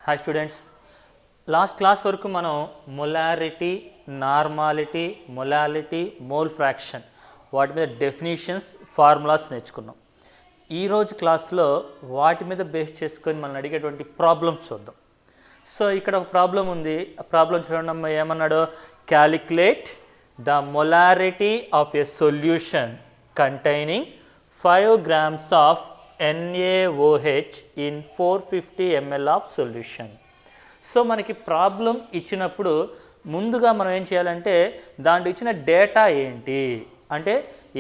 Hi students, last class వరకు మనం molarity, normality, molality, mole fraction వాటి మీద డెఫినేషన్స్, ఫార్ములాస్ నేర్చుకున్నాం. ఈరోజు క్లాస్లో వాటి మీద బేస్ చేసుకొని మనం అడిగేటువంటి ప్రాబ్లమ్స్ చూద్దాం. సో ఇక్కడ ఒక ప్రాబ్లం ఉంది. ఆ ప్రాబ్లం చూడండి అమ్మా, ఏమన్నాడు? Calculate the molarity of a solution containing 5 grams of NaOH in 450 ml of solution. So మనకి ప్రాబ్లం ఇచ్చినప్పుడు ముందుగా మనం ఏం చేయాలంటే దాంట్లో ఇచ్చిన డేటా ఏంటి అంటే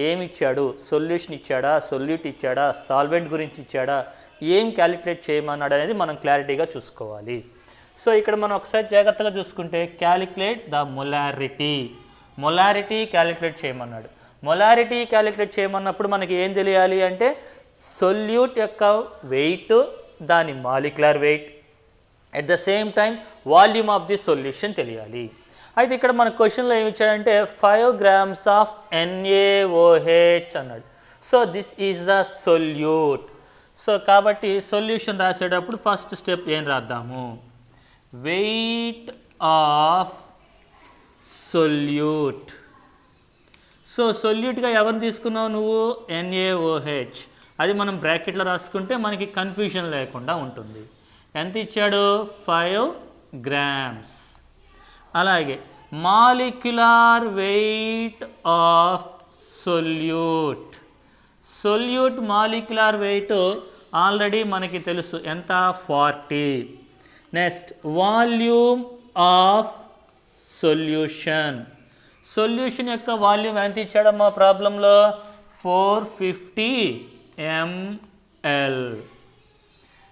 ఏమి ఇచ్చాడు, సొల్యూషన్ ఇచ్చాడా, సొల్యూట్ ఇచ్చాడా, సాల్వెంట్ గురించి ఇచ్చాడా, ఏం క్యాలిక్యులేట్ చేయమన్నాడు అనేది మనం క్లారిటీగా చూసుకోవాలి. సో ఇక్కడ మనం ఒకసారి జాగ్రత్తగా చూసుకుంటే క్యాలిక్యులేట్ ద మొలారిటీ క్యాలిక్యులేట్ చేయమన్నాడు. మొలారిటీ క్యాలిక్యులేట్ చేయమన్నప్పుడు మనకి ఏం తెలియాలి అంటే సొల్యూట్ యొక్క వెయిట్, దాని molecular weight, at the same time volume of the solution తెలియాలి. అయితే ఇక్కడ మన క్వశ్చన్లో ఏమి ఇచ్చాడంటే 5 grams ఆఫ్ NaOH అన్నాడు. So this is the solute. So కాబట్టి సొల్యూషన్ రాసేటప్పుడు ఫస్ట్ స్టెప్ ఏం రాద్దాము? Weight of solute. సో సొల్యూట్గా ఎవరిని తీసుకున్నావు నువ్వు? NaOH. అది మనం బ్రాకెట్లో రాసుకుంటే మనకి కన్ఫ్యూజన్ లేకుండా ఉంటుంది. ఎంత ఇచ్చాడు? 5 grams. అలాగే molecular weight of solute molecular weight already మనకి తెలుసు, ఎంత? 40. నెక్స్ట్ వాల్యూమ్ ఆఫ్ సొల్యూషన్ యొక్క వాల్యూమ్ ఎంత ఇచ్చాడమ్మా ప్రాబ్లంలో? 450 ml.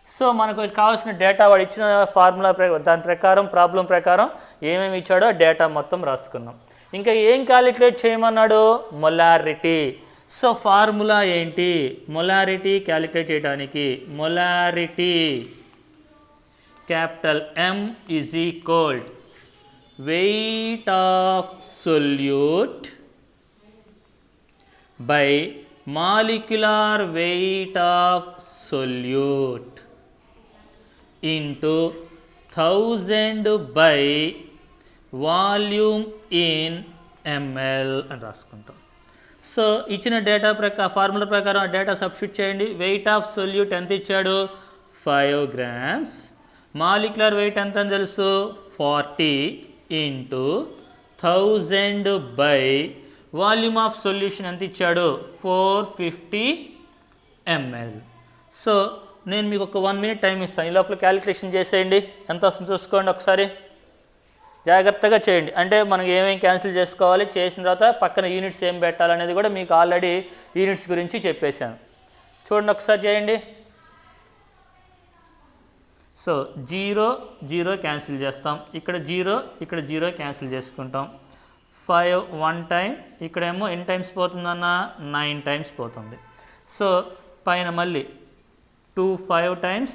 సో మనకు కావాల్సిన డేటా వాడు ఇచ్చిన ఫార్ములా దాని ప్రకారం, ప్రాబ్లం ప్రకారం ఏమేమి ఇచ్చాడో డేటా మొత్తం రాసుకున్నాం. ఇంకా ఏం క్యాలిక్యులేట్ చేయమన్నాడు? మొలారిటీ. సో ఫార్ములా ఏంటి? మొలారిటీ క్యాలిక్యులేట్ చేయడానికి molarity capital M is equalled weight of solute by molecular weight of solute into 1000 by volume in ml అని రాసుకుంటాం. సో ఇచ్చిన డేటా ఫార్ములా ప్రకారం ఆ డేటా సబ్స్టిట్యూట్ చేయండి. వెయిట్ ఆఫ్ సొల్యూట్ ఎంత ఇచ్చాడు? 5 grams. మాలిక్యులర్ వెయిట్ ఎంత అని తెలుసు? 40 into 1000 by volume of solution ఎంత ఇచ్చాడు? 450 ml. సో నేను మీకు ఒక 1 minute టైం ఇస్తాను. ఈ లోపల క్యాలిక్యులేషన్ చేసేయండి. ఎంత వస్తుంది చూసుకోండి ఒకసారి, జాగ్రత్తగా చేయండి. అంటే మనం ఏమేమి క్యాన్సిల్ చేసుకోవాలి, చేసిన తర్వాత పక్కన యూనిట్స్ ఏం పెట్టాలనేది కూడా మీకు ఆల్రెడీ యూనిట్స్ గురించి చెప్పేశాను. చూడండి ఒకసారి చేయండి. సో 0 క్యాన్సిల్ చేస్తాం, ఇక్కడ 0 క్యాన్సిల్ చేసుకుంటాం. 5 1 టైం, ఇక్కడేమో ఎన్ని టైమ్స్ పోతుందన్న? 9 times పోతుంది. సో పైన మళ్ళీ 2 5 times,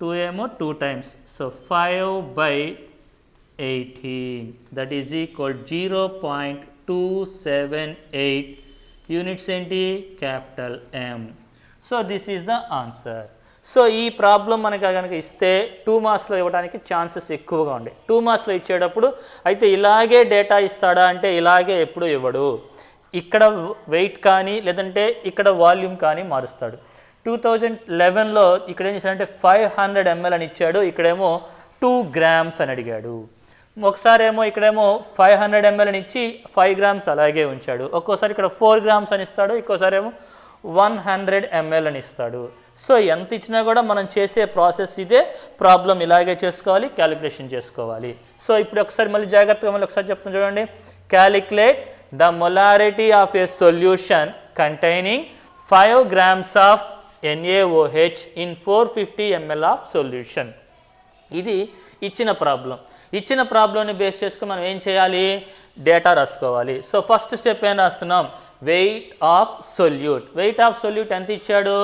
2 ఏమో 2 times. So 5/18 that is equal 0.278 units ఏంటి? Capital M. So this is the answer. So ఈ ప్రాబ్లం మనకు కనుక ఇస్తే 2 marksలో ఇవ్వడానికి ఛాన్సెస్ ఎక్కువగా ఉండే. 2 marksలో ఇచ్చేటప్పుడు అయితే ఇలాగే డేటా ఇస్తాడా అంటే ఇలాగే ఎప్పుడు ఇవ్వడు. ఇక్కడ వెయిట్ కానీ లేదంటే ఇక్కడ వాల్యూమ్ కానీ మారుస్తాడు. 2011లో ఇక్కడ ఏం చేశాడంటే 500 ml అని ఇచ్చాడు, ఇక్కడేమో 2 grams అని అడిగాడు. ఒకసారి ఏమో ఇక్కడేమో 500 ml అని ఇచ్చి 5 grams అలాగే ఉంచాడు. ఒక్కోసారి ఇక్కడ 4 grams అని ఇస్తాడు, ఇంకోసారి ఏమో 100 ml అని ఇస్తాడు. సో ఎంత ఇచ్చినా కూడా మనం చేసే ప్రాసెస్ ఇదే. ప్రాబ్లం ఇలాగే చేసుకోవాలి, క్యాలిక్యులేషన్ చేసుకోవాలి. సో ఇప్పుడు ఒకసారి మళ్ళీ జాగ్రత్తగా మళ్ళీ ఒకసారి చెప్తాను చూడండి. Calculate the molarity of a solution containing 5 grams of NaOH in 450 ml of solution. ఇది ఇచ్చిన ప్రాబ్లం. ఇచ్చిన ప్రాబ్లంని బేస్ చేసుకుని మనం ఏం చేయాలి? డేటా రాసుకోవాలి. సో ఫస్ట్ స్టెప్ ఏం రాస్తున్నాం? Weight of solute. Weight of solute ఎంత ఇచ్చాడు?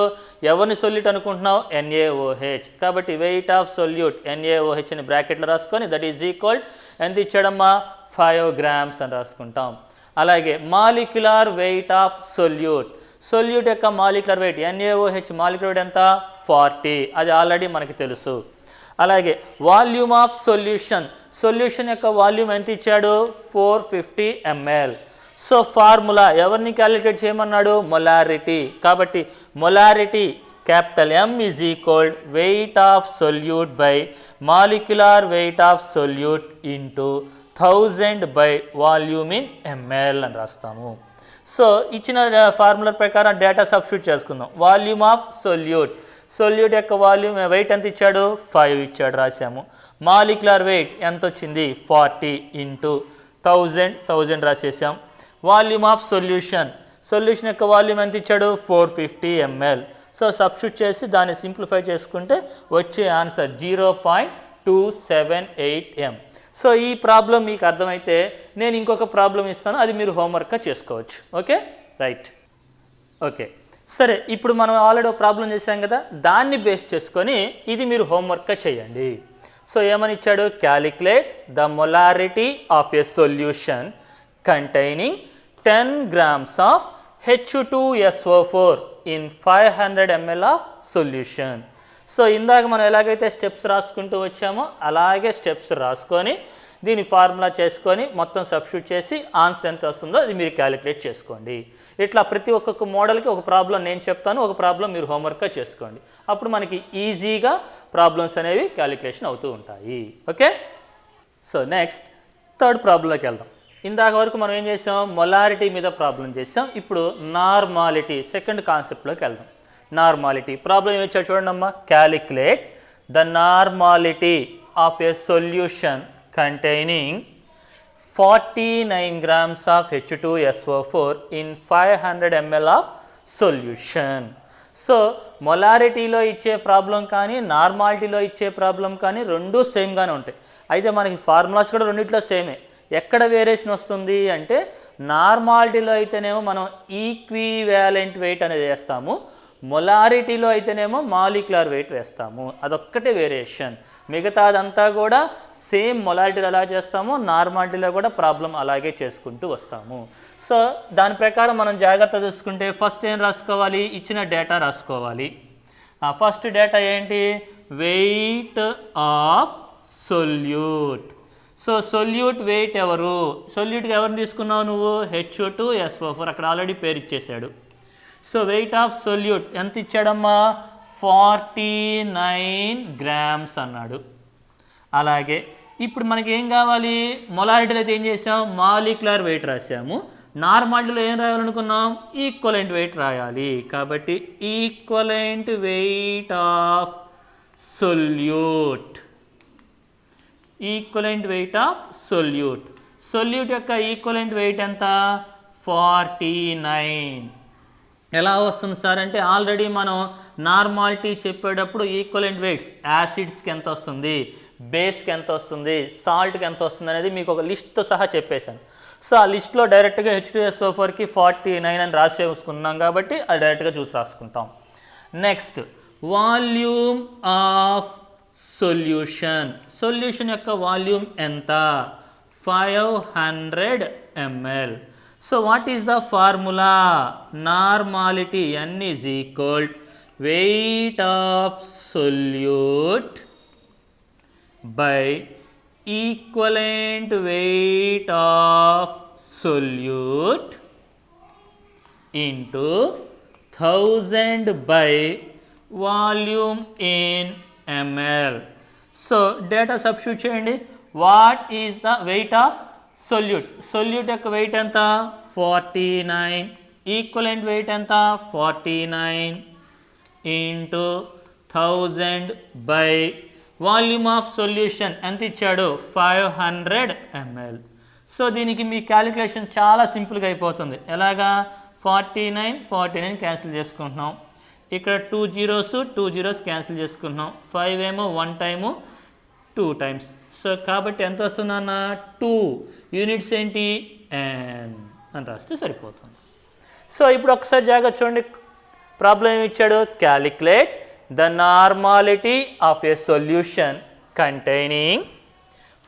ఎవరిని సొల్యూట్ అనుకుంటున్నావు? NaOH. కాబట్టి వెయిట్ ఆఫ్ సొల్యూట్ NaOH అని బ్రాకెట్లో రాసుకొని దట్ ఈజ్ ఈక్వల్ ఎంత ఇచ్చాడమ్మా? 5 grams అని రాసుకుంటాం. అలాగే మాలిక్యులర్ వెయిట్ ఆఫ్ సొల్యూట్ యొక్క molecular weight NaOH molecular weight ఎంత? 40. అది ఆల్రెడీ మనకి తెలుసు. అలాగే వాల్యూమ్ ఆఫ్ సొల్యూషన్, సొల్యూషన్ యొక్క వాల్యూమ్ ఎంత ఇచ్చాడు 450 ml. సో ఫార్ములా ఎవరిని క్యాలిక్యులేట్ చేయమన్నాడు, మొలారిటీ. కాబట్టి molarity capital M is equal weight of solute by molecular weight of solute into 1000 by volume in ml అని రాస్తాము. సో ఇచ్చిన ఫార్ములా ప్రకారం డేటా సబ్స్టిట్యూట్ చేసుకుందాం. వాల్యూమ్ ఆఫ్ సొల్యూట్, సొల్యూట్ యొక్క volume wait ఎంత ఇచ్చాడు 5 ఇచ్చాడు రాసాము. మాలిక్యులర్ వెయిట్ ఎంత వచ్చింది 40 ఇంటూ 1000 రాసేసాం. వాల్యూమ్ ఆఫ్ సొల్యూషన్, సొల్యూషన్ యొక్క వాల్యూమ్ ఎంత ఇచ్చాడు 450 ml. సో సబ్స్టిట్యూట్ చేసి దాన్ని సింప్లిఫై చేసుకుంటే వచ్చే ఆన్సర్ 0.278 m. సో ఈ ప్రాబ్లం మీకు అర్థమైతే నేను ఇంకొక ప్రాబ్లం ఇస్తాను, అది మీరు హోంవర్క్గా చేసుకోవచ్చు. Okay right. ఓకే సరే, ఇప్పుడు మనం ఆల్రెడీ ఒక ప్రాబ్లం చేసాం కదా, దాన్ని బేస్ చేసుకొని ఇది మీరు హోంవర్క్గా చేయండి. సో ఏమని ఇచ్చాడు, calculate the molarity of a solution containing 10 grams of H2SO4 in 500 ml of solution. So ఇందాక మనం ఎలాగైతే స్టెప్స్ రాసుకుంటూ వచ్చామో అలాగే స్టెప్స్ రాసుకొని దీని ఫార్ములా చేసుకొని మొత్తం సబ్స్టిట్యూట్ చేసి ఆన్సర్ ఎంత వస్తుందో అది మీరు క్యాలిక్యులేట్ చేసుకోండి. ఇట్లా ప్రతి ఒక్కొక్క మోడల్కి ఒక ప్రాబ్లం నేను చెప్తాను, ఒక ప్రాబ్లం మీరు హోంవర్క్గా చేసుకోండి. అప్పుడు మనకి ఈజీగా ప్రాబ్లమ్స్ అనేవి క్యాలిక్యులేషన్ అవుతూ ఉంటాయి. ఓకే, సో నెక్స్ట్ థర్డ్ ప్రాబ్లంలోకి వెళ్దాం. ఇందాక వరకు మనం ఏం చేసాం, మొలారిటీ మీద ప్రాబ్లం చేసాం. ఇప్పుడు నార్మాలిటీ సెకండ్ కాన్సెప్ట్లోకి వెళ్దాం. నార్మాలిటీ ప్రాబ్లం ఏమి వచ్చాడు చూడండి అమ్మా, calculate the normality of a solution containing 49 grams of H2SO4 in 500 ml of solution. So మొలారిటీలో ఇచ్చే ప్రాబ్లం కానీ నార్మాలిటీలో ఇచ్చే ప్రాబ్లం కానీ రెండూ సేమ్గానే ఉంటాయి. అయితే మనకి ఫార్ములాస్ కూడా రెండిట్లో సేమే. ఎక్కడ వేరియేషన్ వస్తుంది అంటే నార్మాలిటీలో అయితేనేమో మనం ఈక్వివాలెంట్ వెయిట్ అనేది వేస్తాము, మొలారిటీలో అయితేనేమో మాలిక్యులర్ వెయిట్ వేస్తాము. అదొక్కటే వేరియేషన్. మిగతాదంతా కూడా సేమ్ మొలారిటీలో ఎలా చేస్తామో నార్మాలిటీలో కూడా ప్రాబ్లం అలాగే చేసుకుంటూ వస్తాము. సో దాని ప్రకారం మనం జాగ్రత్త చూసుకుంటే ఫస్ట్ ఏం రాసుకోవాలి, ఇచ్చిన డేటా రాసుకోవాలి. ఫస్ట్ డేటా ఏంటి, weight of solute. So solute weight ఎవరు, సొల్యూట్కి ఎవరిని తీసుకున్నావు నువ్వు, H2SO4, అక్కడ ఆల్రెడీ పేరు ఇచ్చేసాడు. సో వెయిట్ ఆఫ్ సొల్యూట్ ఎంత ఇచ్చాడమ్మా 49 grams అన్నాడు. అలాగే ఇప్పుడు మనకి ఏం కావాలి, మొలారిటీలో అయితే ఏం చేసాం, మాలిక్యులర్ వెయిట్ రాసాము. నార్మాలిటీలో ఏం రాయాలనుకున్నాం, ఈక్వలెంట్ వెయిట్ రాయాలి. కాబట్టి equivalent weight of solute, equivalent weight of solute. Solute యొక్క ఈక్వలెంట్ వెయిట్ ఎంత 49. ఎలా వస్తుంది సార్ అంటే ఆల్రెడీ మనం నార్మాలిటీ చెప్పేటప్పుడు ఈక్వలెంట్ వెయిట్స్ యాసిడ్స్కి ఎంత వస్తుంది, బేస్కి ఎంత వస్తుంది, సాల్ట్కి ఎంత వస్తుంది అనేది మీకు ఒక లిస్ట్తో సహా చెప్పేశాను. సో ఆ లిస్ట్లో డైరెక్ట్గా H2SO4కి 49 అని రాసేసుకున్నాం కాబట్టి అది డైరెక్ట్గా చూసి రాసుకుంటాం. Next volume of solution, solution యొక్క వాల్యూమ్ ఎంత 500 ml. So what is the formula, normality n is equal weight of solute by equivalent weight of solute into 1000 by volume in ml. So data substitute చేయండి. What is the weight of solute, solute యొక్క wait ఎంత 49, equivalent weight ఎంత 49 into 1000 by volume of solution ఎంత ఇచ్చాడు 500 ml. So దీనికి మీ calculation చాలా సింపుల్గా అయిపోతుంది. ఎలాగా 49 క్యాన్సిల్ చేసుకుంటున్నాం, ఇక్కడ 2 zeros క్యాన్సిల్ చేసుకుంటున్నాం, 5 ఏమో 1 టైము 2 times. సో కాబట్టి ఎంత వస్తుందన్న 2 యూనిట్స్ ఏంటి n అని రాస్తే సరిపోతుంది. సో ఇప్పుడు ఒకసారి జాగ్రత్త చూడండి, ప్రాబ్లం ఏమి ఇచ్చాడు, calculate the normality of a solution containing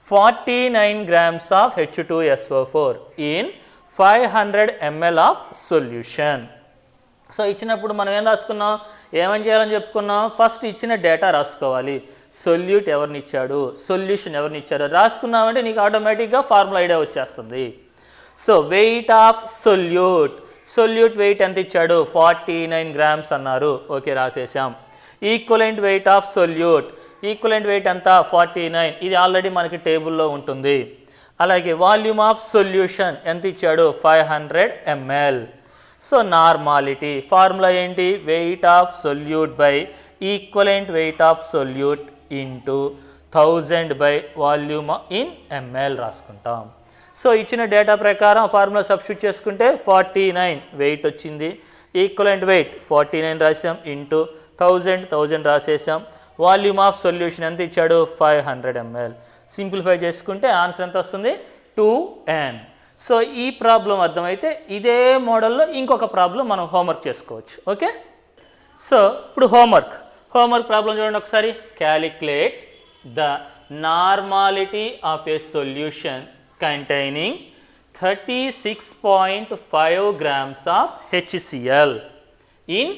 49 grams of H2SO4 in 500 ml of solution. So ఇచ్చినప్పుడు మనం ఏం రాసుకున్నాం, ఏమని చేయాలని చెప్పుకున్నాం, ఫస్ట్ ఇచ్చిన డేటా రాసుకోవాలి. సొల్యూట్ ఎవరిని ఇచ్చాడు, సొల్యూషన్ ఎవరిని ఇచ్చాడు రాసుకున్నామంటే నీకు ఆటోమేటిక్గా ఫార్ములా ఐడియా వచ్చేస్తుంది. So weight of solute weight ఎంత ఇచ్చాడు, 49 grams అన్నారు. ఓకే, రాసేసాం. Equivalent weight of equivalent weight ఎంత 49, ఇది ఆల్రెడీ మనకి టేబుల్లో ఉంటుంది. అలాగే వాల్యూమ్ ఆఫ్ సొల్యూషన్ ఎంత ఇచ్చాడు 500 ml. సో నార్మాలిటీ ఫార్ములా ఏంటి, weight of solute by equivalent weight of solute into 1000 by volume in ml రాసుకుంటాం. సో ఇచ్చిన డేటా ప్రకారం ఫార్ములా సబ్స్టిట్యూట్ చేసుకుంటే 49 వెయిట్ వచ్చింది, ఈక్వలెంట్ వెయిట్ 49 రాసాం, ఇంటూ 1000 రాసేసాం. వాల్యూమ్ ఆఫ్ సొల్యూషన్ ఎంత ఇచ్చాడు 500 ml. సింప్లిఫై చేసుకుంటే ఆన్సర్ ఎంత వస్తుంది 2n. సో ఈ ప్రాబ్లం అర్థమైతే ఇదే మోడల్లో ఇంకొక ప్రాబ్లం మనం హోంవర్క్ చేసుకోవచ్చు. ఓకే, సో ఇప్పుడు హోంవర్క్ ప్రాబ్లం చూడండి ఒకసారి. Calculate the normality of a solution containing 36.5 grams of HCl in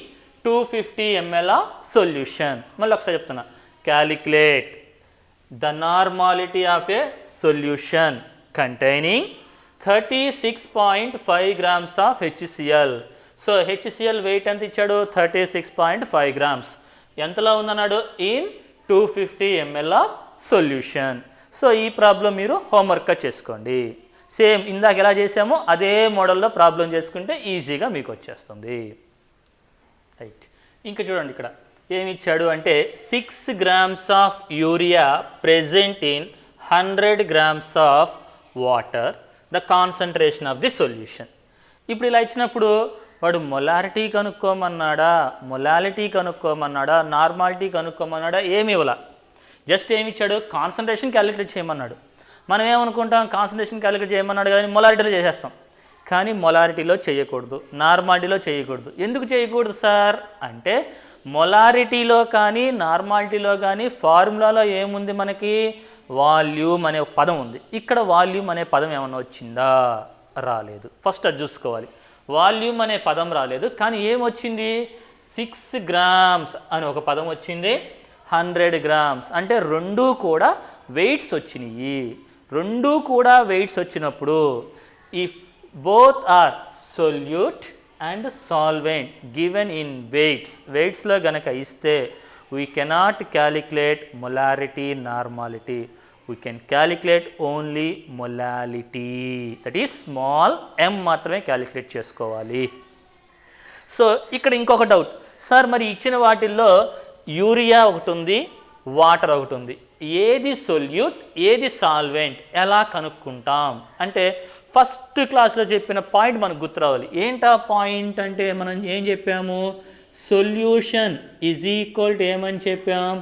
250 ml of solution. మళ్ళీ ఒకసారి చెప్తున్నా, calculate the normality of a solution containing 36.5 grams of HCl. So HCl weight ఎంత ఇచ్చాడు 36.5 grams. ఎంతలో ఉందన్నాడు in 250 ml of solution. So ఈ problem మీరు హోంవర్క్గా చేసుకోండి. సేమ్ ఇందాక ఎలా చేసామో అదే మోడల్లో ప్రాబ్లం చేసుకుంటే ఈజీగా మీకు వచ్చేస్తుంది. రైట్, ఇంకా చూడండి ఇక్కడ ఏమి ఇచ్చాడు అంటే 6 grams of urea present in 100 grams of water, the concentration of the solution. ఇప్పుడు ఇలా ఇచ్చినప్పుడు వాడు మొలారిటీ కనుక్కోమన్నాడా, నార్మాలిటీ కనుక్కోమన్నాడా, ఏమి ఇవ్వాల, జస్ట్ ఏమి ఇచ్చాడు కాన్సన్ట్రేషన్ క్యాలిక్యులేట్ చేయమన్నాడు. మనం ఏమనుకుంటాం కాన్సన్ట్రేషన్ క్యాలిక్యులేట్ చేయమన్నాడు కానీ మొలారిటీలో చేసేస్తాం. కానీ మొలారిటీలో చేయకూడదు, నార్మాలిటీలో చేయకూడదు. ఎందుకు చేయకూడదు సార్ అంటే మొలారిటీలో కానీ నార్మాలిటీలో కానీ ఫార్ములాలో ఏముంది మనకి వాల్యూమ్ అనే పదం ఉంది. ఇక్కడ వాల్యూమ్ అనే పదం ఏమన్నా వచ్చిందా, రాలేదు. ఫస్ట్ అది చూసుకోవాలి. వాల్యూమ్ అనే పదం రాలేదు, కానీ ఏమొచ్చింది 6 grams అని ఒక పదం వచ్చింది, 100 grams అంటే రెండూ కూడా వెయిట్స్ వచ్చినాయి. రెండూ కూడా వెయిట్స్ వచ్చినప్పుడు if both are solute and solvent given in వెయిట్స్లో గనక ఇస్తే we cannot calculate molarity normality, we can calculate only molality, that is small m మాత్రమే క్యాలిక్యులేట్ చేసుకోవాలి. సో ఇక్కడ ఇంకొక డౌట్, సార్ మరి ఇచ్చిన వాటిల్లో యూరియా ఒకటి ఉంది, వాటర్ ఒకటి ఉంది, ఏది సొల్యూట్ ఏది సాల్వెంట్ ఎలా కనుక్కుంటాం అంటే ఫస్ట్ క్లాస్లో చెప్పిన పాయింట్ మనకు గుర్తు రావాలి. ఏంటా పాయింట్ అంటే మనం ఏం చెప్పాము, సొల్యూషన్ ఈజ్ ఈక్వల్ టు ఏమని చెప్పాం,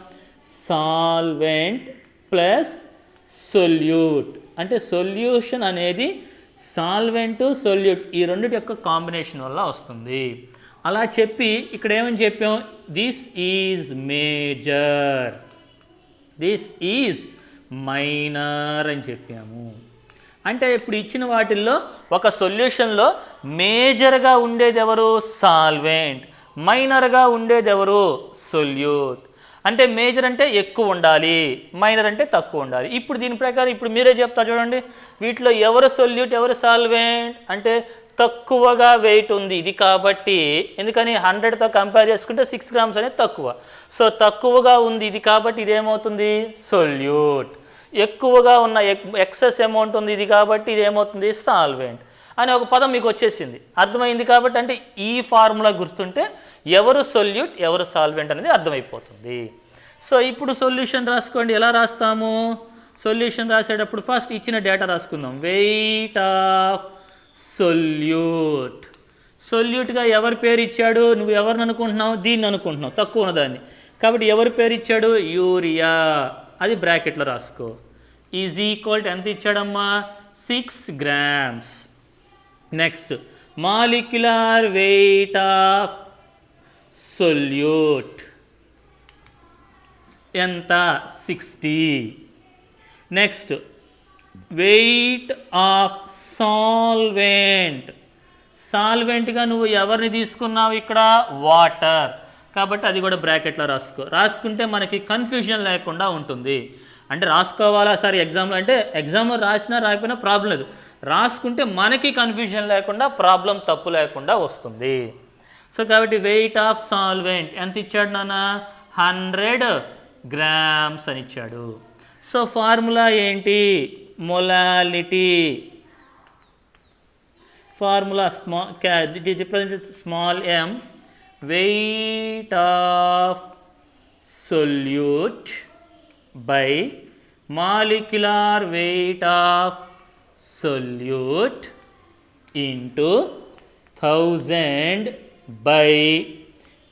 సాల్వెంట్ ప్లస్ సొల్యూట్. అంటే సొల్యూషన్ అనేది సాల్వెంట్ సొల్యూట్ ఈ రెండిటి యొక్క కాంబినేషన్ వల్ల వస్తుంది. అలా చెప్పి ఇక్కడ ఏమని చెప్పాం, this is major, this is minor అని చెప్పాము. అంటే ఇప్పుడు ఇచ్చిన వాటిల్లో ఒక సొల్యూషన్లో మేజర్గా ఉండేది ఎవరు సాల్వెంట్, మైనర్గా ఉండేది ఎవరు సొల్యూట్. అంటే మేజర్ అంటే ఎక్కువ ఉండాలి, మైనర్ అంటే తక్కువ ఉండాలి. ఇప్పుడు దీని ప్రకారం ఇప్పుడు మీరే చెప్తారు చూడండి, వీటిలో ఎవరు సొల్యూట్ ఎవరు సాల్వెంట్ అంటే తక్కువగా వెయిట్ ఉంది ఇది కాబట్టి, ఎందుకని 100తో కంపేర్ చేసుకుంటే 6 grams అనేది తక్కువ. సో తక్కువగా ఉంది ఇది కాబట్టి ఇదేమవుతుంది సొల్యూట్. ఎక్కువగా ఉన్న ఎక్సెస్ అమౌంట్ ఉంది ఇది కాబట్టి ఇదేమవుతుంది సాల్వెంట్ అనే ఒక పదం మీకు వచ్చేసింది, అర్థమైంది. కాబట్టి అంటే ఈ ఫార్ములా గుర్తుంటే ఎవరు సొల్యూట్ ఎవరు సాల్వెంట్ అనేది అర్థమైపోతుంది. సో ఇప్పుడు సొల్యూషన్ రాసుకోండి. ఎలా రాస్తాము, సొల్యూషన్ రాసేటప్పుడు ఫస్ట్ ఇచ్చిన డేటా రాసుకుందాం. వెయిట్ ఆఫ్ సొల్యూట్గా ఎవరి పేరు ఇచ్చాడు, నువ్వు ఎవరిని అనుకుంటున్నావు, దీన్ని అనుకుంటున్నావు తక్కువ ఉన్నదాన్ని, కాబట్టి ఎవరి పేరు ఇచ్చాడు యూరియా, అది బ్రాకెట్లో రాసుకో. ఈజ్ ఈక్వల్ టు ఎంత ఇచ్చాడమ్మా 6 grams. Next molecular weight of solute ఎంత 60. నెక్స్ట్ వెయిట్ ఆఫ్ సాల్వెంట్గా నువ్వు ఎవరిని తీసుకున్నావు ఇక్కడ వాటర్, కాబట్టి అది కూడా బ్రాకెట్లో రాసుకుంటే మనకి కన్ఫ్యూజన్ లేకుండా ఉంటుంది. అంటే రాసుకోవాలా సార్ ఎగ్జామ్లో అంటే ఎగ్జామ్లో రాసినా రాకపోయినా ప్రాబ్లం లేదు, రాసుకుంటే మనకి కన్ఫ్యూజన్ లేకుండా ప్రాబ్లం తప్పు లేకుండా వస్తుంది. సో కాబట్టి వెయిట్ ఆఫ్ సాల్వెంట్ ఎంత ఇచ్చాడు నాన్న, 100 grams అని ఇచ్చాడు. సో ఫార్ములా ఏంటి, molality formula small m weight of solute by molecular weight of solute into 1000 by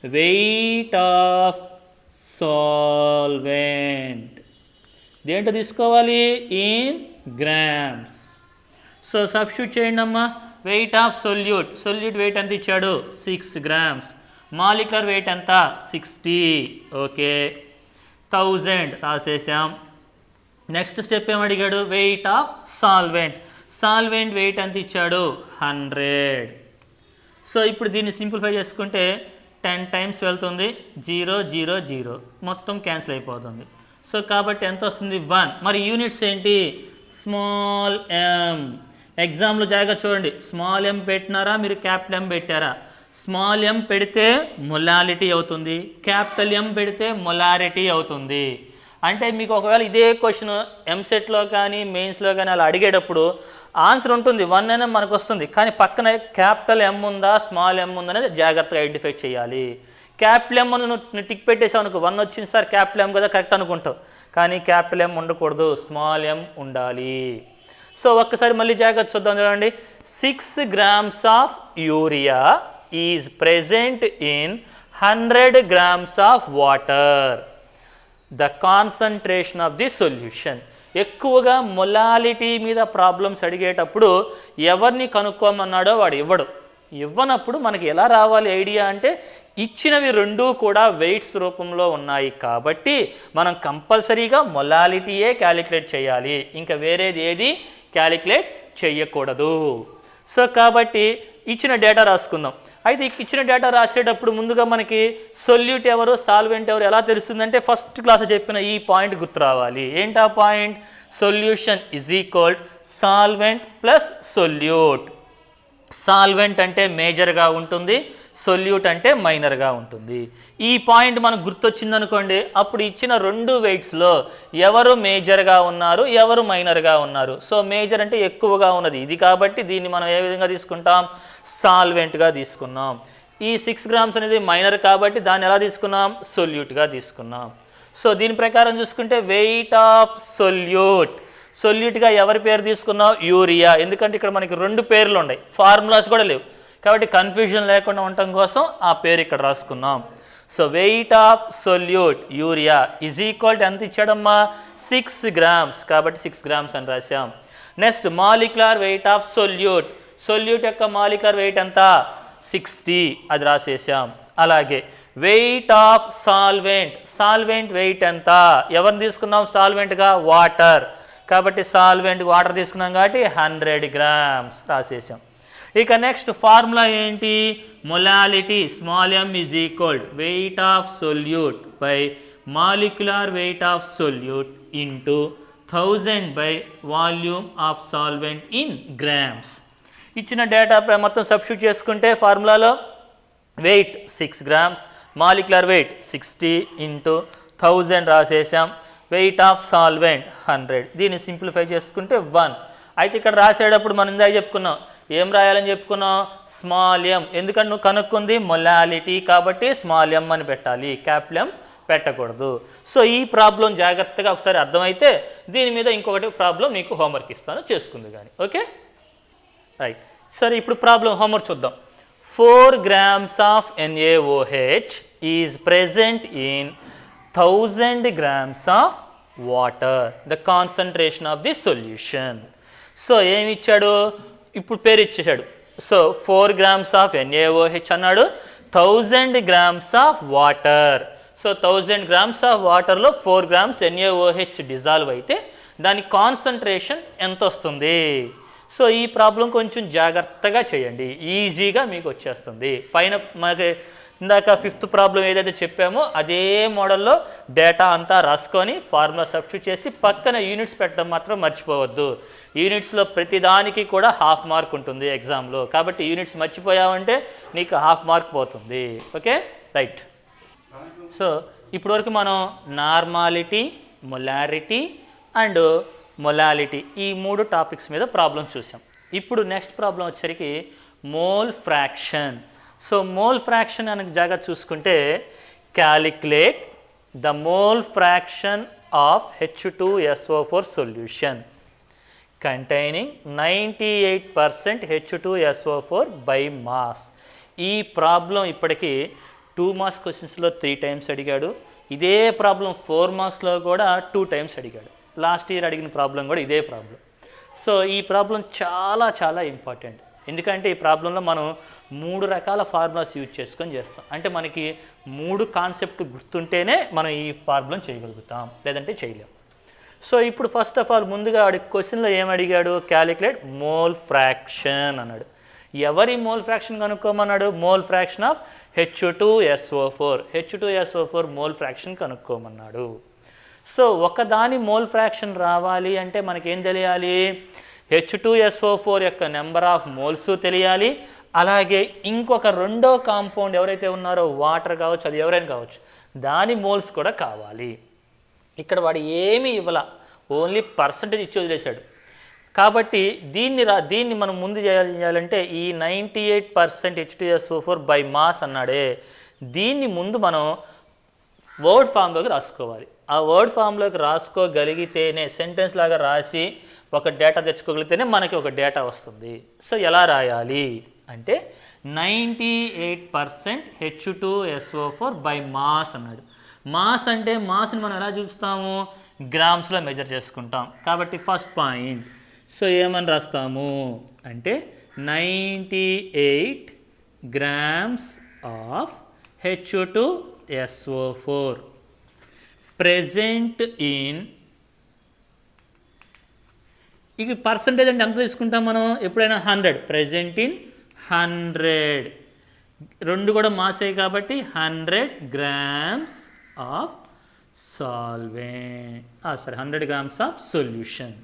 weight of solvent. దేంట్లో తీసుకోవాలి, ఇన్ గ్రామ్స్. సో సబ్స్టిట్యూట్ చేయండి అమ్మా. వెయిట్ ఆఫ్ సొల్యూట్ వెయిట్ ఎంత ఇచ్చాడు, 6 grams. మాలిక్యులర్ వెయిట్ ఎంత, 60. ఓకే, 1000 రాసేసాం. నెక్స్ట్ స్టెప్ ఏం అడిగాడు, wait of solvent wait ఎంత ఇచ్చాడు, 100. సో ఇప్పుడు దీన్ని సింప్లిఫై చేసుకుంటే 10 times వెళ్తుంది, 0 0 0 మొత్తం క్యాన్సిల్ అయిపోతుంది. సో కాబట్టి ఎంత వస్తుంది, 1. మరి యూనిట్స్ ఏంటి, స్మాల్ m. ఎగ్జామ్లో జాగ్రత్త చూడండి, స్మాల్ m పెట్టినారా మీరు క్యాపిటల్ M పెట్టారా, స్మాల్ m పెడితే మొలాలిటీ అవుతుంది, క్యాపిటల్ M పెడితే మొలారిటీ అవుతుంది. అంటే మీకు ఒకవేళ ఇదే క్వశ్చన్ ఎంసెట్లో కానీ మెయిన్స్లో కానీ అలా అడిగేటప్పుడు ఆన్సర్ ఉంటుంది, 1 అనేది మనకు వస్తుంది, కానీ పక్కన క్యాపిటల్ M ఉందా స్మాల్ m ఉందా అనేది జాగ్రత్తగా ఐడెంటిఫై చేయాలి. క్యాపిటల్ M నువ్వు టిక్ పెట్టేసావు అనుకో, 1 వచ్చింది సార్ క్యాపిటల్ M కదా కరెక్ట్ అనుకుంటావు, కానీ క్యాపిటల్ M ఉండకూడదు, స్మాల్ m ఉండాలి. సో ఒక్కసారి మళ్ళీ జాగ్రత్త చూద్దాం చూడండి. 6 grams of urea is present in 100 grams of water. The concentration of the solution. ఎక్కువగా మొలాలిటీ మీద ప్రాబ్లమ్స్ అడిగేటప్పుడు ఎవరిని కనుక్కోమన్నాడో వాడు ఇవ్వనప్పుడు మనకి ఎలా రావాలి ఐడియా అంటే, ఇచ్చినవి రెండూ కూడా వెయిట్స్ రూపంలో ఉన్నాయి కాబట్టి మనం కంపల్సరీగా మొలాలిటీయే క్యాలిక్యులేట్ చేయాలి, ఇంకా వేరేది ఏది క్యాలిక్యులేట్ చేయకూడదు. సో కాబట్టి ఇచ్చిన డేటా రాసుకుందాం. అయితే ఇచ్చిన డేటా రాసేటప్పుడు ముందుగా మనకి సొల్యూట్ ఎవరు సాల్వెంట్ ఎవరు ఎలా తెలుస్తుందంటే, ఫస్ట్ క్లాస్ చెప్పిన ఈ పాయింట్ గుర్తు రావాలి. ఏంటి ఆ point, solution is equal solvent plus solute. Solvent అంటే మేజర్గా ఉంటుంది, సొల్యూట్ అంటే మైనర్గా ఉంటుంది. ఈ పాయింట్ మనకు గుర్తొచ్చిందనుకోండి, అప్పుడు ఇచ్చిన 2 వెయిట్స్లో ఎవరు మేజర్గా ఉన్నారు ఎవరు మైనర్గా ఉన్నారు. సో మేజర్ అంటే ఎక్కువగా ఉన్నది ఇది కాబట్టి దీన్ని మనం ఏ విధంగా తీసుకుంటాం, సాల్వెంట్గా తీసుకున్నాం. ఈ 6 grams అనేది మైనర్ కాబట్టి దాన్ని ఎలా తీసుకున్నాం, సొల్యూట్గా తీసుకున్నాం. సో దీని ప్రకారం చూసుకుంటే వెయిట్ ఆఫ్ సొల్యూట్గా ఎవరి పేరు తీసుకున్నాం, యూరియా. ఎందుకంటే ఇక్కడ మనకి 2 పేర్లు ఉన్నాయి, ఫార్ములాస్ కూడా లేవు కాబట్టి కన్ఫ్యూజన్ లేకుండా ఉండటం కోసం ఆ పేరు ఇక్కడ రాసుకున్నాం. So weight of solute urea is equal to ఎంత ఇచ్చాడమ్మా, 6 grams కాబట్టి 6 grams అని రాసాం. Next molecular weight of solute యొక్క మాలిక్యులర్ వెయిట్ ఎంత, 60 అది రాసేసాం. అలాగే వెయిట్ ఆఫ్ సాల్వెంట్ వెయిట్ ఎంత, ఎవరిని తీసుకున్నాం సాల్వెంట్గా, వాటర్ కాబట్టి సాల్వెంట్ వాటర్ తీసుకున్నాం కాబట్టి 100 grams రాసేసాం. ఇక నెక్స్ట్ ఫార్ములా ఏంటి, molality small m is equal weight of solute by molecular weight of solute into 1000 by volume of solvent in grams. ఇచ్చిన డేటా మొత్తం సబ్స్టిట్యూట్ చేసుకుంటే ఫార్ములాలో weight 6 grams, molecular weight 60 into 1000 రాసేసాం, వెయిట్ ఆఫ్ సాల్వెంట్ 100. దీన్ని simplify చేసుకుంటే 1. అయితే ఇక్కడ రాసేటప్పుడు మనం ఇందాక చెప్పుకున్నాం, ఏం రాయాలని చెప్పుకున్నాం, స్మాల్ m. ఎందుకంటే నువ్వు కనుక్కుంది మొలాలిటీ కాబట్టి స్మాల్ m అని పెట్టాలి, క్యాపిటల్ M పెట్టకూడదు. సో ఈ ప్రాబ్లం జాగ్రత్తగా ఒకసారి అర్థమైతే దీని మీద ఇంకొకటి ప్రాబ్లం నీకు హోంవర్క్ ఇస్తాను, చేసుకుంది కానీ. Okay right. సరే ఇప్పుడు ప్రాబ్లం హోంవర్క్ చూద్దాం. 4 grams of NaOH is present in 1000 grams of water. The concentration of the solution. So ఏమి ఇచ్చాడు, ఇప్పుడు పేరు ఇచ్చేసాడు. సో 4 grams ఆఫ్ NaOH అన్నాడు, 1000 grams of water. So 1000 grams of వాటర్లో 4 grams NaOH డిజాల్వ్ అయితే దాని కాన్సన్ట్రేషన్ ఎంత వస్తుంది. సో ఈ ప్రాబ్లం కొంచెం జాగ్రత్తగా చేయండి, ఈజీగా మీకు వచ్చేస్తుంది. పైన మనకి ఇందాక ఫిఫ్త్ ప్రాబ్లం ఏదైతే చెప్పామో అదే మోడల్లో డేటా అంతా రాసుకొని ఫార్ములా సబ్స్టిట్యూట్ చేసి పక్కన యూనిట్స్ పెట్టడం మాత్రం మర్చిపోవద్దు. యూనిట్స్లో ప్రతిదానికి కూడా హాఫ్ మార్క్ ఉంటుంది ఎగ్జామ్లో, కాబట్టి యూనిట్స్ మర్చిపోయావంటే నీకు హాఫ్ మార్క్ పోతుంది. Okay, right. సో ఇప్పటివరకు మనం నార్మాలిటీ, మొలారిటీ అండ్ మొలాలిటీ ఈ 3 టాపిక్స్ మీద ప్రాబ్లం చూసాం. ఇప్పుడు నెక్స్ట్ ప్రాబ్లం వచ్చేసరికి mole fraction. So mole fraction అనే జాగా చూసుకుంటే calculate the mole fraction of H2SO4 solution containing 98% H2SO4 by mass. ఈ ప్రాబ్లం ఇప్పటికీ 2 మార్క్స్ క్వశ్చన్స్లో 3 టైమ్స్ అడిగాడు. ఇదే ప్రాబ్లం 4 మార్క్స్లో కూడా 2 టైమ్స్ అడిగాడు. లాస్ట్ ఇయర్ అడిగిన ప్రాబ్లం కూడా ఇదే ప్రాబ్లం. సో ఈ ప్రాబ్లం చాలా చాలా ఇంపార్టెంట్. ఎందుకంటే ఈ ప్రాబ్లంలో మనం 3 రకాల ఫార్ములాస్ యూజ్ చేసుకొని చేస్తాం. అంటే మనకి 3 కాన్సెప్ట్ గుర్తుంటేనే మనం ఈ ప్రాబ్లం చేయగలుగుతాం, లేదంటే చేయలేం. సో ఇప్పుడు ఫస్ట్ ఆఫ్ ఆల్ ముందుగా క్వశ్చన్లో ఏం అడిగాడు? క్యాలిక్యులేట్ మోల్ ఫ్రాక్షన్ అన్నాడు. ఎవరి మోల్ ఫ్రాక్షన్ కనుక్కోమన్నాడు? Mole fraction of H2SO4. H2SO4 mole fraction కనుక్కోమన్నాడు. సో ఒకదాని మోల్ ఫ్రాక్షన్ రావాలి అంటే మనకేం తెలియాలి? H2SO4 యొక్క నెంబర్ ఆఫ్ మోల్స్ తెలియాలి. అలాగే ఇంకొక రెండో కాంపౌండ్ ఎవరైతే ఉన్నారో వాటర్ కావచ్చు, అది ఎవరైనా కావచ్చు, దాని మోల్స్ కూడా కావాలి. ఇక్కడ వాడు ఏమీ ఇవ్వాల, ఓన్లీ పర్సంటేజ్ ఇచ్చి వదిలేశాడు. కాబట్టి దీన్ని మనం ముందు చేయాలంటే ఈ 98% H2SO4 బై మాస్ అన్నాడే, దీన్ని ముందు మనం వర్డ్ ఫామ్లోకి రాసుకోవాలి. ఆ వర్డ్ ఫామ్లోకి రాసుకోగలిగితేనే, సెంటెన్స్ లాగా రాసి ఒక డేటా తెచ్చుకోగలిగితేనే మనకి ఒక డేటా వస్తుంది. సో ఎలా రాయాలి అంటే 98% H2SO4 బై మాస్ అన్నాడు. మాస్ అంటే మాస్ని మనం ఎలా చూస్తాము? గ్రామ్స్లో మెజర్ చేసుకుంటాం. కాబట్టి ఫస్ట్ పాయింట్, సో ఏమని రాస్తాము అంటే 98 grams of H2SO4 present in, ఇక పర్సంటేజ్ అంటే ఎంత తీసుకుంటాం మనం ఎప్పుడైనా? 100. ప్రెజెంట్ ఇన్ 100, రెండు కూడా మాసే కాబట్టి 100 grams of solvent, 100 grams of solution.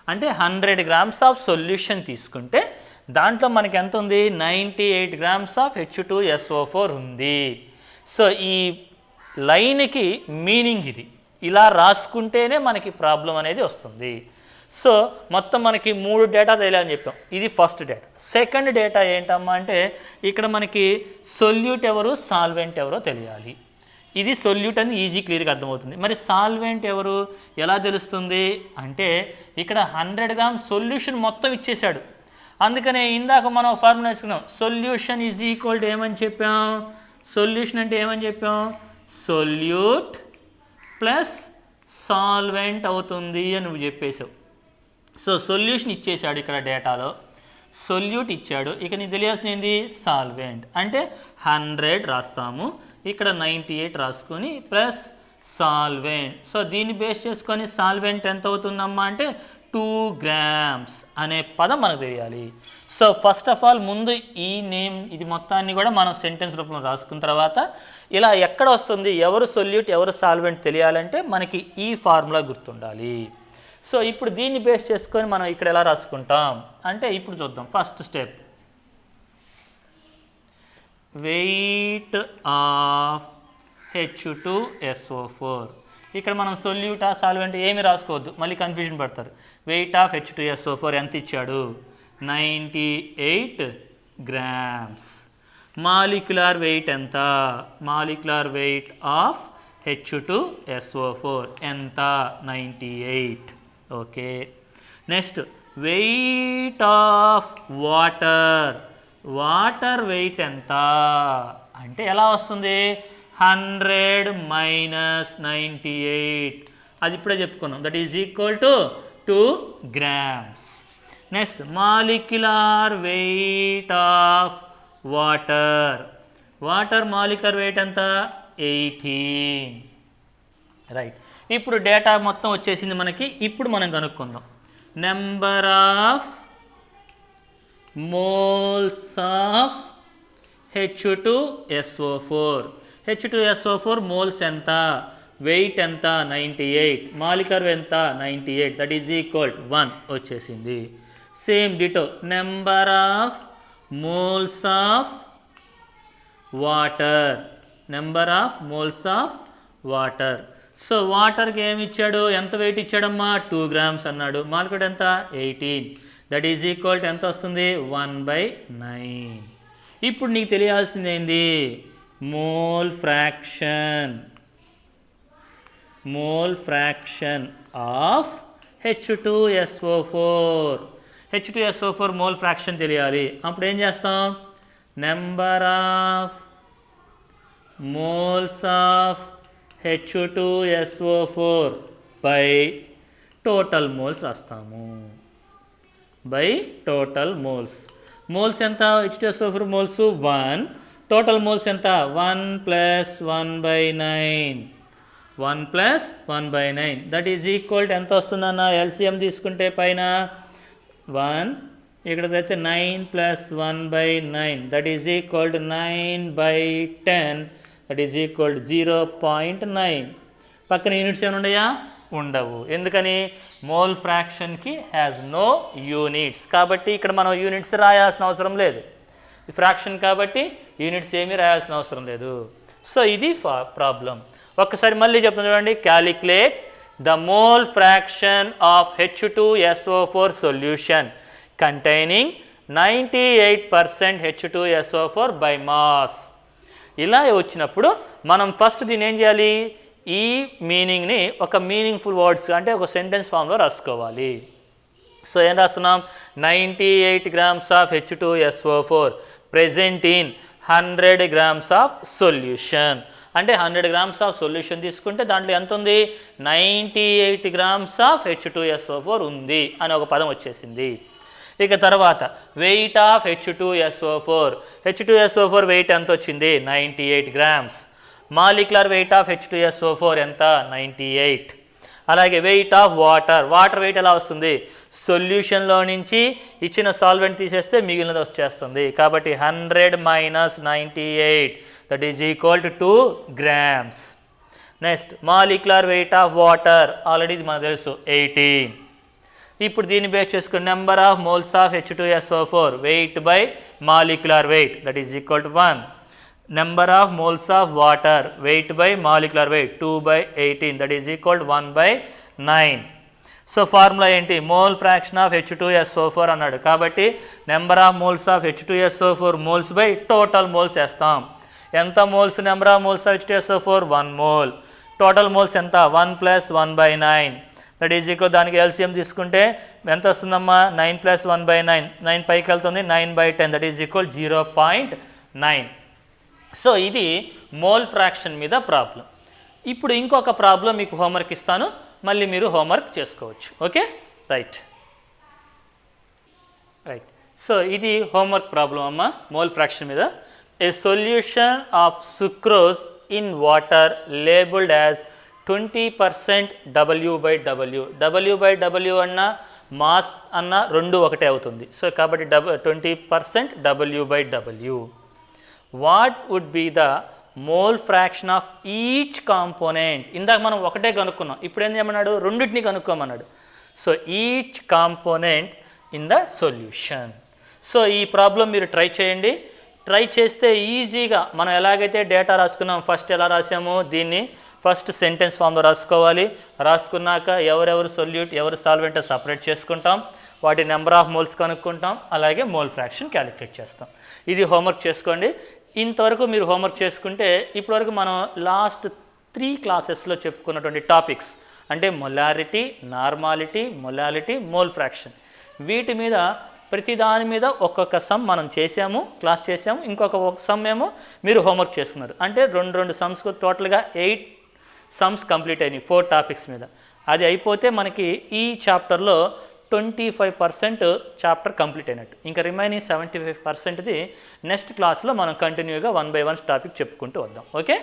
అంటే 100 గ్రామ్స్ ఆఫ్ సొల్యూషన్ తీసుకుంటే దాంట్లో మనకి ఎంత ఉంది? 98 గ్రామ్స్ ఆఫ్ H2SO4 ఉంది. సో ఈ లైన్కి మీనింగ్ ఇది, ఇలా రాసుకుంటేనే మనకి ప్రాబ్లం అనేది వస్తుంది. సో మొత్తం మనకి 3 డేటా తెలియాలని చెప్పాం. ఇది ఫస్ట్ డేటా. సెకండ్ డేటా ఏంటమ్మా అంటే ఇక్కడ మనకి సొల్యూట్ ఎవరు, సాల్వెంట్ ఎవరో తెలియాలి. ఇది సొల్యూట్ అని ఈజీ క్లియర్గా అర్థమవుతుంది. మరి సాల్వెంట్ ఎవరు ఎలా తెలుస్తుంది అంటే ఇక్కడ 100 గ్రామ్స్ సొల్యూషన్ మొత్తం ఇచ్చేశాడు. అందుకనే ఇందాక మనం ఫార్ములా నేర్చుకున్నాం, సొల్యూషన్ ఈజ్ ఈక్వల్ టు ఏమని చెప్పాం? సొల్యూషన్ అంటే ఏమని చెప్పాం? సొల్యూట్ ప్లస్ సాల్వెంట్ అవుతుంది అని నువ్వు చెప్పేసావు. సో సొల్యూషన్ ఇచ్చేసాడు ఇక్కడ డేటాలో, సొల్యూట్ ఇచ్చాడు. ఇక నీకు తెలియాల్సింది సాల్వెంట్ అంటే 100 రాస్తాము, ఇక్కడ 98 రాసుకొని ప్లస్ సాల్వెంట్. సో దీన్ని బేస్ చేసుకొని సాల్వెంట్ ఎంత అవుతుందమ్మా అంటే 2 గ్రామ్స్ అనే పదం మనకు తెలియాలి. సో ఫస్ట్ ఆఫ్ ఆల్ ముందు ఈ నేమ్ ఇది మొత్తాన్ని కూడా మనం సెంటెన్స్ రూపంలో రాసుకున్న తర్వాత ఇలా ఎక్కడ వస్తుంది, ఎవరు సొల్యూట్ ఎవరు సాల్వెంట్ తెలియాలంటే మనకి ఈ ఫార్ములా గుర్తుండాలి. సో ఇప్పుడు దీన్ని బేస్ చేసుకొని మనం ఇక్కడ ఎలా రాసుకుంటాం అంటే ఇప్పుడు చూద్దాం. First step, wait of H2SO4. ఇక్కడ మనం సొల్యూటా సాల్వెంట్ ఏమి రాసుకోవద్దు, మళ్ళీ కన్ఫ్యూజన్ పడతారు. వెయిట్ ఆఫ్ H2SO4 ఎంత ఇచ్చాడు? 98 గ్రామ్స్. మాలిక్యులర్ వెయిట్ ఎంత? మాలిక్యులర్ వెయిట్ ఆఫ్ H2SO4 ఎంత? 98. Okay, next weight of water. Water weight ఎంత అంటే ఎలా వస్తుంది? 100 మైనస్ 98, అది ఇప్పుడే చెప్పుకున్నాం, that is equal to 2 grams. Next molecular weight of water. Water molecular weight ఎంత? 18. రైట్, ఇప్పుడు డేటా మొత్తం వచ్చేసింది మనకి. ఇప్పుడు మనం కనుక్కుందాం number of moles of H2SO4. H2SO4 moles ఎంత, వెయిట్ ఎంత 98, మాలిక్యులర్ ఎంత 98, దట్ ఈజ్ ఈక్వల్ 1 వచ్చేసింది. Same ditto number of moles of water, number of moles of water. So వాటర్కి ఏమి ఇచ్చాడు, ఎంత వెయిట్ ఇచ్చాడమ్మా 2 grams అన్నాడు, మాలిక్యులర్ ఎంత 18, దట్ ఈజ్ ఈక్వల్ టు ఎంత వస్తుంది 1/9. ఇప్పుడు నీకు తెలియాల్సింది ఏంది, mole fraction of H2SO4. H2SO4 mole fraction తెలియాలి. అప్పుడు ఏం చేస్తాం, number of moles of H2SO4 by total moles రాస్తాము, బై టోటల్ మోల్స్. మోల్స్ ఎంత, H2SO4 మోల్స్ 1, టోటల్ మోల్స్ ఎంత 1 + 1/9, 1 + 1/9, దట్ ఈజ్ ఈక్వల్ టు ఎంత వస్తుందన్న, ఎల్సిఎం తీసుకుంటే పైన 1, ఇక్కడైతే 9 + 1/9, that is equal to 9/10, that is equal to 0.9. పక్కన యూనిట్స్ ఏమైనా ఉన్నాయా, ఉండవు. ఎందుకని, మోల్ ఫ్రాక్షన్కి హ్యాస్ నో యూనిట్స్, కాబట్టి ఇక్కడ మనం యూనిట్స్ రాయాల్సిన అవసరం లేదు. ఫ్రాక్షన్ కాబట్టి యూనిట్స్ ఏమీ రాయాల్సిన అవసరం లేదు. సో ఇది ప్రాబ్లం. ఒక్కసారి మళ్ళీ చెప్తాను చూడండి, calculate the mole fraction of H2SO4 solution containing 98% H2SO4 by mass. ఇలా వచ్చినప్పుడు మనం ఫస్ట్ దీన్ని ఏం చేయాలి, ఈ మీనింగ్ని ఒక మీనింగ్ఫుల్ వర్డ్స్ అంటే ఒక సెంటెన్స్ ఫామ్లో రాసుకోవాలి. సో ఏం రాస్తున్నాం, 98 grams of H2SO4 present in 100 grams of solution. అంటే 100 grams ఆఫ్ సొల్యూషన్ తీసుకుంటే దాంట్లో ఎంత ఉంది, 98 grams ఆఫ్ H2SO4 ఉంది అని ఒక పదం వచ్చేసింది. ఇక తర్వాత వెయిట్ ఆఫ్ H2SO4 వెయిట్ ఎంత వచ్చింది 98 grams. Molecular weight of H2SO4 ఎంత 98. అలాగే వెయిట్ ఆఫ్ వాటర్ వెయిట్ ఎలా వస్తుంది, సొల్యూషన్లో నుంచి ఇచ్చిన సాల్వెంట్ తీసేస్తే మిగిలినది వచ్చేస్తుంది. కాబట్టి 100 - 98, that is equal to 2 grams. Next molecular weight of water already ఇది మనకు తెలుసు 18. ఇప్పుడు దీన్ని బేస్ చేసుకుని number of moles of H2SO4 weight by molecular wait, that is equal to 1. Number of moles of water weight by molecular wait 2/18, that is equal to 1/9. So formula ఏంటి, mole fraction of H2SO4 అన్నాడు, కాబట్టి number of moles of H2SO4 moles by total moles వేస్తాం. ఎంత moles, number of moles of H2SO4 1 mole, total moles ఎంత 1 + 1/9, that is equal, దానికి LCM తీసుకుంటే ఎంత వస్తుందమ్మా 9 + 1/9, 9 పైకి వెళ్తుంది 9/10, దట్ ఈజ్ ఈక్వల్ 0.9. సో ఇది మోల్ ఫ్రాక్షన్ మీద ప్రాబ్లం. ఇప్పుడు ఇంకొక ప్రాబ్లం మీకు హోంవర్క్ ఇస్తాను, మళ్ళీ మీరు హోంవర్క్ చేసుకోవచ్చు. Okay, right. సో ఇది హోంవర్క్ ప్రాబ్లం అమ్మ, మోల్ ఫ్రాక్షన్ మీద. A solution of sucrose in water labelled as 20% W/W. W/W అన్న మాస్ అన్న రెండు ఒకటే అవుతుంది. సో కాబట్టి 20% W/W. What would be the mole fraction of each component. ఇందాక మనం ఒకటే కనుక్కున్నాం, ఇప్పుడు ఏం చేయమన్నాడు, రెండింటిని కనుక్కోమన్నాడు. So each component in the solution. So ఈ ప్రాబ్లం మీరు ట్రై చేయండి. ట్రై చేస్తే ఈజీగా మనం ఎలాగైతే డేటా రాసుకున్నాం, ఫస్ట్ ఎలా రాసామో దీన్ని ఫస్ట్ సెంటెన్స్ ఫామ్లో రాసుకోవాలి. రాసుకున్నాక ఎవరెవరు సొల్యూట్ ఎవరు సాల్వెంట్ సపరేట్ చేసుకుంటాం, వాటి నెంబర్ ఆఫ్ మోల్స్ కనుక్కుంటాం, అలాగే మోల్ ఫ్రాక్షన్ క్యాలిక్యులేట్ చేస్తాం. ఇది హోంవర్క్ చేసుకోండి. ఇంతవరకు మీరు హోంవర్క్ చేసుకుంటే ఇప్పటివరకు మనం లాస్ట్ 3 క్లాసెస్లో చెప్పుకున్నటువంటి టాపిక్స్ అంటే molarity, normality, molality, mole fraction, వీటి మీద ప్రతి దాని మీద ఒక్కొక్క సమ్ మనం చేసాము, క్లాస్ చేసాము. ఇంకొక సమ్ ఏమో మీరు హోంవర్క్ చేసుకున్నారు. అంటే రెండు సమ్స్కు టోటల్గా 8 సమ్స్ కంప్లీట్ అయినాయి 4 టాపిక్స్ మీద. అది అయిపోతే మనకి ఈ చాప్టర్లో 25% చాప్టర్ కంప్లీట్ అయినట్టు. ఇంకా రిమైనింగ్ 75%ది నెక్స్ట్ క్లాస్లో మనం కంటిన్యూగా 1 by 1 టాపిక్ చెప్పుకుంటూ వద్దాం. ఓకే.